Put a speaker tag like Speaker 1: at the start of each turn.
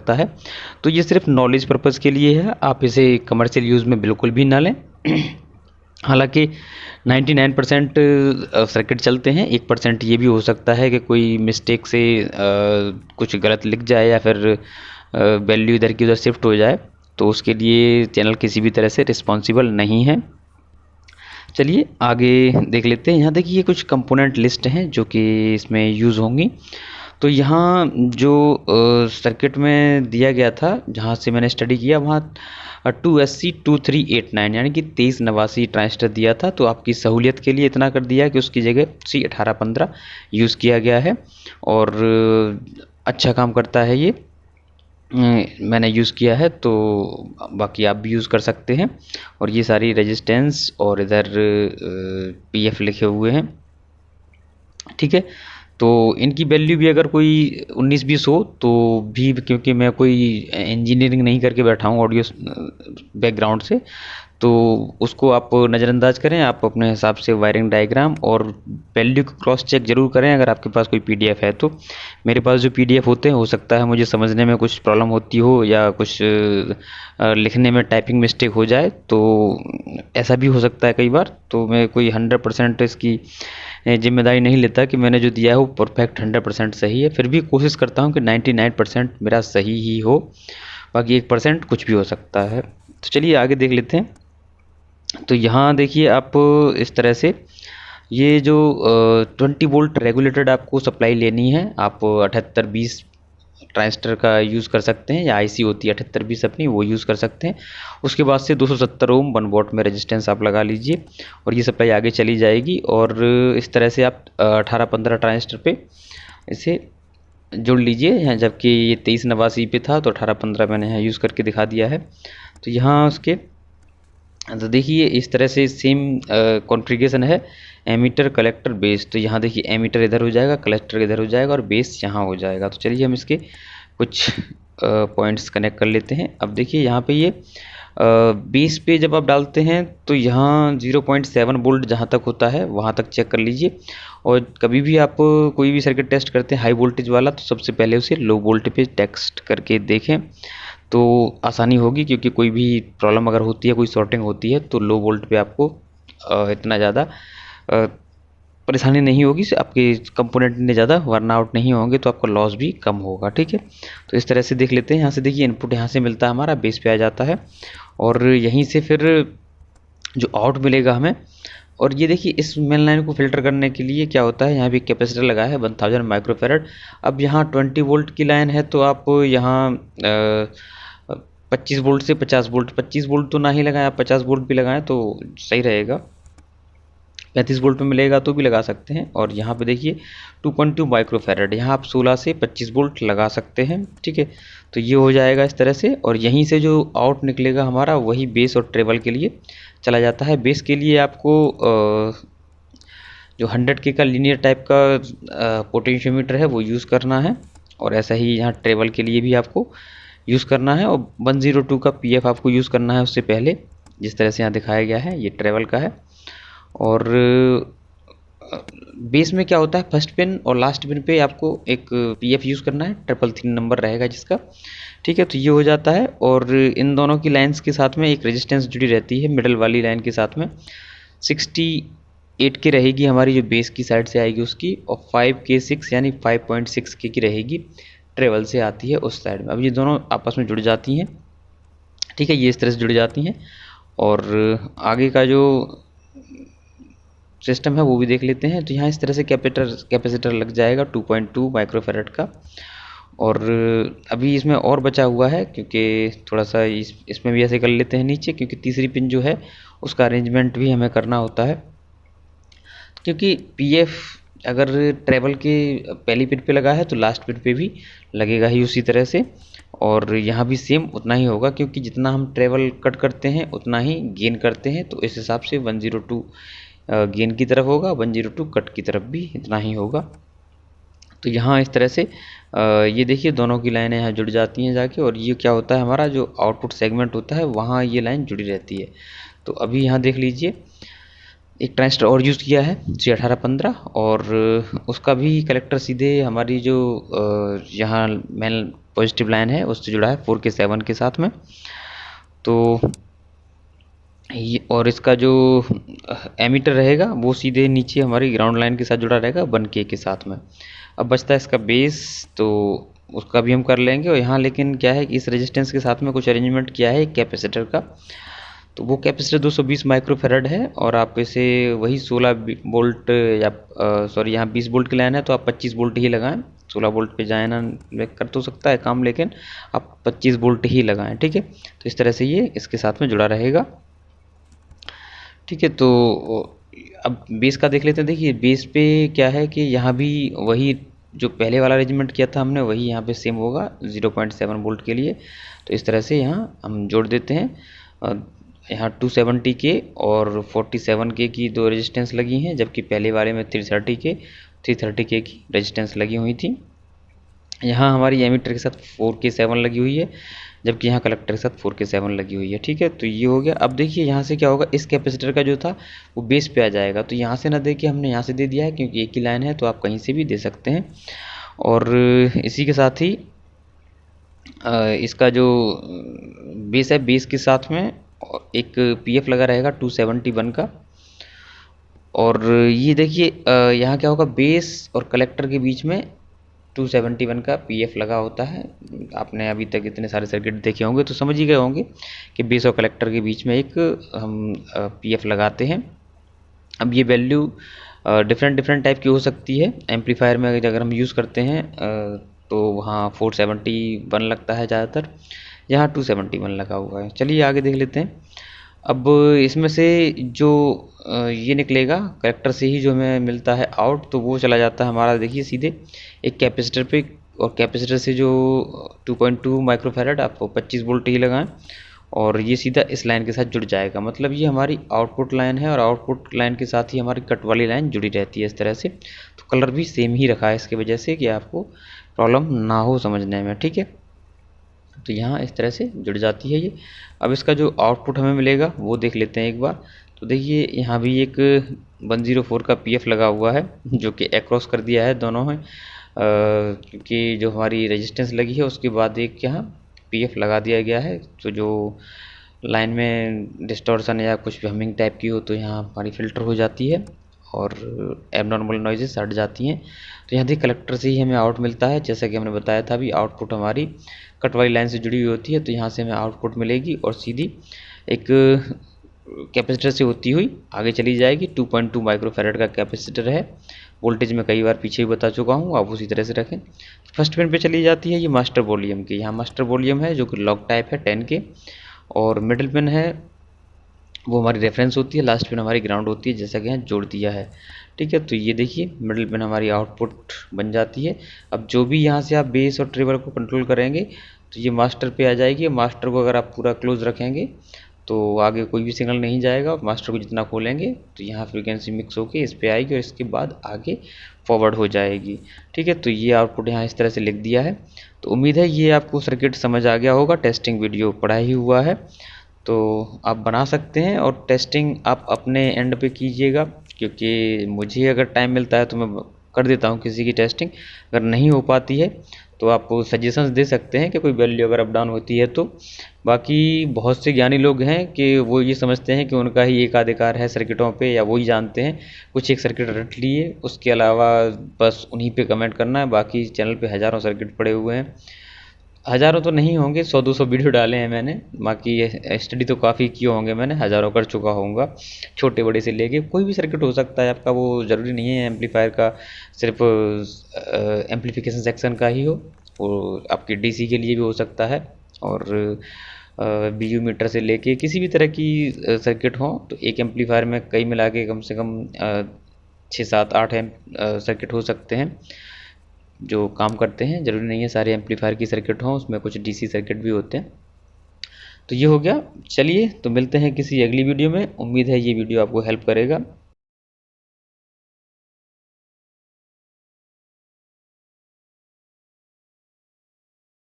Speaker 1: सकता है। तो ये सिर्फ नॉलेज पर्पज़ के लिए है, आप इसे कमर्शियल यूज़ में बिल्कुल भी ना लें। हालांकि 99% सर्किट चलते हैं, 1% ये भी हो सकता है कि कोई मिस्टेक से कुछ गलत लिख जाए या फिर वैल्यू इधर की उधर शिफ्ट हो जाए, तो उसके लिए चैनल किसी भी तरह से रिस्पॉन्सिबल नहीं है। चलिए आगे देख लेते हैं। यहाँ देखिए कुछ कंपोनेंट लिस्ट हैं जो कि इसमें यूज़ होंगी। तो यहाँ जो सर्किट में दिया गया था, जहाँ से मैंने स्टडी किया, वहाँ 2SC2389 यानी कि 2389 ट्रांजिस्टर दिया था। तो आपकी सहूलियत के लिए इतना कर दिया कि उसकी जगह C1815 यूज़ किया गया है और अच्छा काम करता है ये। मैंने यूज़ किया है, तो बाकी आप भी यूज़ कर सकते हैं। और ये सारी रेजिस्टेंस और इधर PF लिखे हुए हैं, ठीक है। तो इनकी वैल्यू भी अगर कोई 19-20 हो तो भी, क्योंकि मैं कोई इंजीनियरिंग नहीं करके बैठा हूँ ऑडियो बैकग्राउंड से, तो उसको आप नज़रअंदाज करें। आप अपने हिसाब से वायरिंग डायग्राम और वैल्यू को क्रॉस चेक जरूर करें अगर आपके पास कोई PDF है तो। मेरे पास जो PDF होते हैं, हो सकता है मुझे समझने में कुछ प्रॉब्लम होती हो या कुछ लिखने में टाइपिंग मिस्टेक हो जाए, तो ऐसा भी हो सकता है कई बार। तो मैं कोई 100% इसकी जिम्मेदारी नहीं लेता कि मैंने जो दिया है वो परफेक्ट 100% सही है। फिर भी कोशिश करता हूँ कि 99% मेरा सही ही हो, बाकी 1% कुछ भी हो सकता है। तो चलिए आगे देख लेते हैं। तो यहाँ देखिए आप इस तरह से ये जो 20 वोल्ट रेगुलेटेड आपको सप्लाई लेनी है, आप 7820 ट्रांजिस्टर का यूज़ कर सकते हैं, या IC होती है 7820 अपनी, वो यूज़ कर सकते हैं। उसके बाद से 270 ओम 1 वॉट में रेजिस्टेंस आप लगा लीजिए और ये सप्लाई आगे चली जाएगी। और इस तरह से आप 1815 ट्रांजिस्टर पे इसे जुड़ लीजिए यहाँ, जबकि ये 2389 पे था तो 1815 मैंने यहाँ यूज़ करके दिखा दिया है। तो यहाँ उसके तो देखिए इस तरह से सेम कॉन्फ़िगरेशन है, एमीटर कलेक्टर बेस। तो यहाँ देखिए एमीटर इधर हो जाएगा, कलेक्टर इधर हो जाएगा और बेस यहाँ हो जाएगा। तो चलिए हम इसके कुछ पॉइंट्स कनेक्ट कर लेते हैं। अब देखिए यहाँ पे ये बेस पे जब आप डालते हैं तो यहाँ 0.7 वोल्ट जहाँ तक होता है वहाँ तक चेक कर लीजिए। और कभी भी आप कोई भी सर्किट टेस्ट करते हैं हाई वोल्टेज वाला, तो सबसे पहले उसे लो वोल्टेज पे टेस्ट करके देखें तो आसानी होगी, क्योंकि कोई भी प्रॉब्लम अगर होती है, कोई शॉर्टिंग होती है, तो लो वोल्ट पे आपको इतना ज़्यादा परेशानी नहीं होगी, आपके कंपोनेंट इतने ज़्यादा वर्न आउट नहीं होंगे, तो आपका लॉस भी कम होगा, ठीक है। तो इस तरह से देख लेते हैं। यहाँ से देखिए इनपुट यहाँ से मिलता है, हमारा बेस पे आ जाता है और यहीं से फिर जो आउट मिलेगा हमें। और ये देखिए इस मेन लाइन को फिल्टर करने के लिए क्या होता है, यहाँ भी कैपेसिटर लगा है 1000 माइक्रोफेरेड। अब यहाँ 20 वोल्ट की लाइन है, तो आप यहाँ 25 वोल्ट से 50 वोल्ट, 25 वोल्ट तो ना ही लगाएं, आप 50 वोल्ट भी लगाएं तो सही रहेगा। 35 वोल्ट में मिलेगा तो भी लगा सकते हैं। और यहाँ पे देखिए 2.2 माइक्रोफेरेड, यहाँ आप 16 से 25 वोल्ट लगा सकते हैं, ठीक है। तो ये हो जाएगा इस तरह से। और यहीं से जो आउट निकलेगा हमारा, वही बेस और ट्रेबल के लिए चला जाता है। बेस के लिए आपको जो 100K का लीनियर टाइप का पोटेंशियोमीटर है वो यूज़ करना है, और ऐसा ही यहाँ ट्रेबल के लिए भी आपको यूज़ करना है। और 102 का PF आपको यूज़ करना है उससे पहले, जिस तरह से यहाँ दिखाया गया है, ये ट्रेबल का है। और बेस में क्या होता है, फर्स्ट पिन और लास्ट पिन पे आपको एक PF यूज़ करना है, 333 नंबर रहेगा जिसका, ठीक है। तो ये हो जाता है। और इन दोनों की लाइंस के साथ में एक रेजिस्टेंस जुड़ी रहती है, मिडल वाली लाइन के साथ में 68K रहेगी हमारी, जो बेस की साइड से आएगी उसकी, और 5K6 यानी 5.6K की रहेगी, ट्रेवल से आती है उस साइड में। अब ये दोनों आपस में जुड़ जाती हैं, ठीक है, ये इस तरह से जुड़ जाती हैं। और आगे का जो सिस्टम है वो भी देख लेते हैं। तो यहाँ इस तरह से कैपेसिटर लग जाएगा 2.2 माइक्रोफेरेड का। और अभी इसमें और बचा हुआ है, क्योंकि थोड़ा सा इसमें भी ऐसे कर लेते हैं नीचे, क्योंकि तीसरी पिन जो है उसका अरेंजमेंट भी हमें करना होता है। क्योंकि PF अगर ट्रेवल के पहली पिन पे लगा है तो लास्ट पिन पे भी लगेगा ही उसी तरह से। और यहाँ भी सेम उतना ही होगा, क्योंकि जितना हम ट्रेवल कट करते हैं उतना ही गेन करते हैं। तो इस हिसाब से 102 गेन की तरफ होगा, 102 कट की तरफ भी इतना ही होगा। तो यहाँ इस तरह से ये देखिए दोनों की लाइनें यहाँ जुड़ जाती हैं जाके, और ये क्या होता है, हमारा जो आउटपुट सेगमेंट होता है वहाँ ये लाइन जुड़ी रहती है। तो अभी यहाँ देख लीजिए एक ट्रांजिस्टर और यूज़ किया है C1815, और उसका भी कलेक्टर सीधे हमारी जो यहाँ मेन पॉजिटिव लाइन है उससे जुड़ा है 4K7 के साथ में। तो ये, और इसका जो एमीटर रहेगा वो सीधे नीचे हमारी ग्राउंड लाइन के साथ जुड़ा रहेगा 1K के साथ में। अब बचता है इसका बेस, तो उसका भी हम कर लेंगे। और यहाँ लेकिन क्या है कि इस रेजिस्टेंस के साथ में कुछ अरेंजमेंट किया है कैपेसिटर का। तो वो कैपेसिटर 220 माइक्रोफेराड है, और आप इसे वही 16 वोल्ट या सॉरी यहाँ 20 वोल्ट की लाइन है तो आप 25 वोल्ट ही लगाएं। 16 वोल्ट पे जाए ना कर तो सकता है काम, लेकिन आप 25 वोल्ट ही लगाएं, ठीक है। तो इस तरह से ये इसके साथ में जुड़ा रहेगा, ठीक है। तो अब बेस का देख लेते हैं। देखिए बेस पे क्या है कि यहाँ भी वही जो पहले वाला अरेंजमेंट किया था हमने वही यहाँ पे सेम होगा 0.7 वोल्ट के लिए। तो इस तरह से यहाँ हम जोड़ देते हैं। यहाँ 270 के और 47 के की दो रेजिस्टेंस लगी हैं, जबकि पहले वाले में 330 के की रेजिस्टेंस लगी हुई थी। यहाँ हमारी एमीटर के साथ 4K7 लगी हुई है, जबकि यहाँ कलेक्टर के साथ 4K7 लगी हुई है, ठीक है। तो ये हो गया। अब देखिए यहाँ से क्या होगा, इस कैपेसिटर का जो था वो बेस पे आ जाएगा। तो यहाँ से ना दे के हमने यहाँ से दे दिया है, क्योंकि एक ही लाइन है तो आप कहीं से भी दे सकते हैं। और इसी के साथ ही इसका जो बेस है, बेस के साथ में एक PF लगा रहेगा 271 का। और ये देखिए यहाँ क्या होगा, बेस और कलेक्टर के बीच में 271 का PF लगा होता है। आपने अभी तक इतने सारे सर्किट देखे होंगे तो समझ ही गए होंगे कि बेस और कलेक्टर के बीच में एक हम PF लगाते हैं। अब ये वैल्यू डिफरेंट टाइप की हो सकती है। एम्पलीफायर में अगर हम यूज़ करते हैं तो वहाँ 471 लगता है ज़्यादातर, यहाँ 271 लगा हुआ है। चलिए आगे देख लेते हैं। अब इसमें से जो ये निकलेगा कलेक्टर से ही जो हमें मिलता है आउट, तो वो चला जाता है हमारा देखिए सीधे एक कैपेसिटर पे। और कैपेसिटर से जो 2.2 माइक्रोफेराड, आप 25 वोल्ट ही लगाएं, और ये सीधा इस लाइन के साथ जुड़ जाएगा। मतलब ये हमारी आउटपुट लाइन है, और आउटपुट लाइन के साथ ही हमारी कट वाली लाइन जुड़ी रहती है इस तरह से। तो कलर भी सेम ही रखा है इसकी वजह से कि आपको प्रॉब्लम ना हो समझने में, ठीक है। तो यहाँ इस तरह से जुड़ जाती है ये। अब इसका जो आउटपुट हमें मिलेगा वो देख लेते हैं एक बार। तो देखिए यहाँ भी एक 104 का PF लगा हुआ है, जो कि अक्रॉस कर दिया है दोनों में, क्योंकि जो हमारी रेजिस्टेंस लगी है उसके बाद एक यहाँ PF लगा दिया गया है। तो जो लाइन में डिस्टॉर्शन या कुछ भी हमिंग टाइप की हो तो यहाँ हमारी फ़िल्टर हो जाती है और एबनॉर्मल नॉइजेस हट जाती हैं। तो यहाँ देखिए कलेक्टर से ही हमें आउट मिलता है, जैसा कि हमने बताया था अभी आउटपुट हमारी कट वाली लाइन से जुड़ी हुई होती है। तो यहाँ से हमें आउटपुट मिलेगी और सीधी एक कैपेसिटर से होती हुई आगे चली जाएगी। 2.2 माइक्रोफेराड का कैपेसिटर है। वोल्टेज में कई बार पीछे भी बता चुका हूँ, आप उसी तरह से रखें। फर्स्ट पिन पे चली जाती है ये मास्टर वॉल्यूम की। यहाँ मास्टर वॉल्यूम है जो कि लॉक टाइप है 10 के, और मिडिल पिन है वो हमारी रेफरेंस होती है, लास्ट पिन हमारी ग्राउंड होती है, जैसा कि यहाँ जोड़ दिया है, ठीक है। तो ये देखिए मिडिल पिन हमारी आउटपुट बन जाती है। अब जो भी यहाँ से आप बेस और ट्रेबल को कंट्रोल करेंगे तो ये मास्टर पे आ जाएगी। मास्टर को अगर आप पूरा क्लोज रखेंगे तो आगे कोई भी सिग्नल नहीं जाएगा। मास्टर को जितना खोलेंगे तो यहाँ फ्रीक्वेंसी मिक्स होके इस पे आएगी और इसके बाद आगे फॉरवर्ड हो जाएगी, ठीक है। तो ये आउटपुट यहाँ इस तरह से लिख दिया है। तो उम्मीद है ये आपको सर्किट समझ आ गया होगा। टेस्टिंग वीडियो पड़ा ही हुआ है तो आप बना सकते हैं, और टेस्टिंग आप अपने एंड पे कीजिएगा, क्योंकि मुझे अगर टाइम मिलता है तो मैं कर देता हूँ किसी की टेस्टिंग। अगर नहीं हो पाती है तो आप सजेशंस दे सकते हैं कि कोई वैल्यू अगर अप डाउन होती है तो। बाकी बहुत से ज्ञानी लोग हैं कि वो ये समझते हैं कि उनका ही एकाधिकार है सर्किटों पे, या वो ही जानते हैं, कुछ एक सर्किट रट लिए, उसके अलावा बस उन्हीं पे कमेंट करना है। बाकी चैनल पे हज़ारों सर्किट पड़े हुए हैं, हज़ारों तो नहीं होंगे, 100-200 वीडियो डाले हैं मैंने। बाकी स्टडी तो काफ़ी किए होंगे मैंने, हज़ारों कर चुका होऊंगा, छोटे बड़े से लेके कोई भी सर्किट हो सकता है आपका। वो ज़रूरी नहीं है एम्पलीफायर का सिर्फ एम्पलीफिकेशन सेक्शन का ही हो, वो आपकी डीसी के लिए भी हो सकता है, और BU मीटर से लेके किसी भी तरह की सर्किट हो। तो एक एम्पलीफायर में कई मिला के कम से कम 6-7-8 सर्किट हो सकते हैं जो काम करते हैं। ज़रूरी नहीं है सारे एम्पलीफायर की सर्किट हों, उसमें कुछ DC सर्किट भी होते हैं। तो ये हो गया। चलिए तो मिलते हैं किसी अगली वीडियो में। उम्मीद है ये वीडियो आपको हेल्प करेगा।